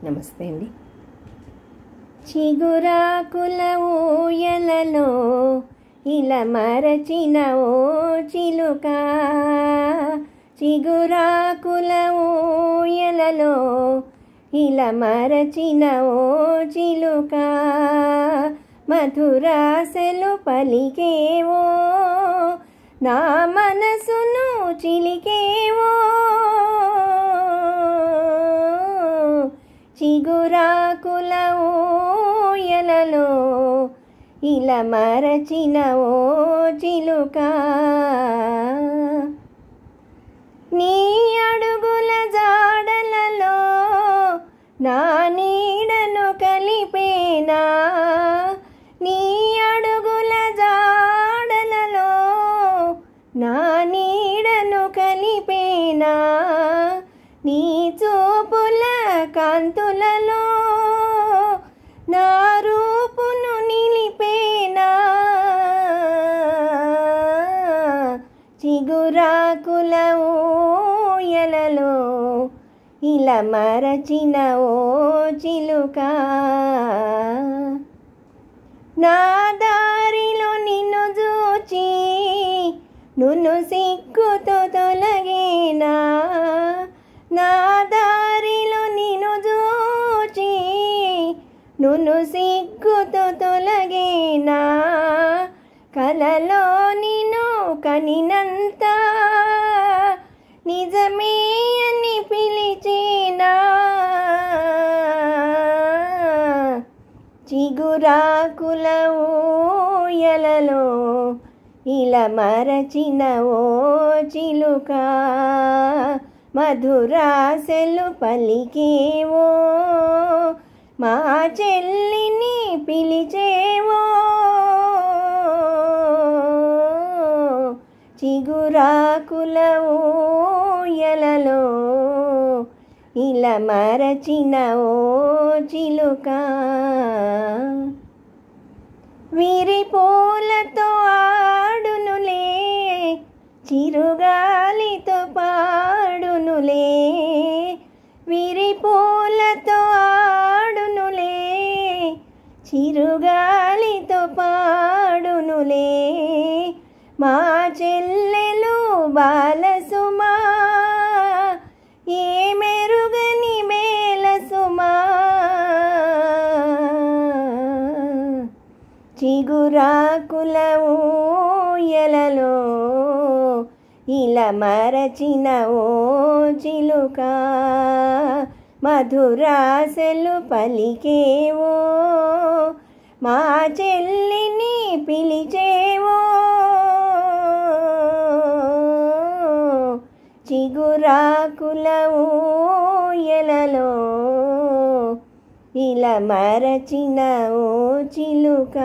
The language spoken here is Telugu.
నమస్తే అండి. చిగురాకుల ఊయలలో ఇలా మరచిన ఓ చిలుక, చిగురాకుల ఊయలలో ఇలా మరచిన ఓ చిలుక, మధురాసలు పలికేవో నా మనసును చిలికేవో, చిగురాకుల ఊయలలో ఇలా మరచిన ఓ చిలుక, నీ అడుగుల జాడలలో నా నీడను కలిపేనా, నీ అడుగుల జాడలలో నా నీడను కలిపేనా, నీ చూపుల కాంతులలో నా రూపును నిలిపేనా, చిగురాకుల ఊయలలో ఇలా మరచిన ఓ చిలుక, నా దారిలో నిన్ను చూచి నును సిగ్గుతో తొలగేనా, నా దారిలో నిన్ను చూచి నును సిగ్గుతో తొలగేనా, కలలో నిన్ను కనినంత నిజమే అని పిలిచేనా, చిగురాకుల ఊయలలో ఇలా మరచిన ఓ చిలుక, మధురాసలు పలికేవో మా చెల్లిని పిలిచేవో, చిగురాకుల ఊయలలో ఇలా మరచిన ఓ చిలుక, విరిపూలతో ఆడునులే చిరుగాలితో పాడునులే, విరిపూలతో ఆడునులే చిరుగాలితో పాడునులే, మా చెల్లెలు బాలసుమా ఏ మెరుగని మేలసుమా, చిగురాకుల ఊయలలో ఇలా మరచిన ఓ చిలుక, మధురాసలు పలికేవో మా చెల్లిని పిలిచేవో, చిగురాకుల ఊయలలో ఇలా మరచిన ఓ చిలుక.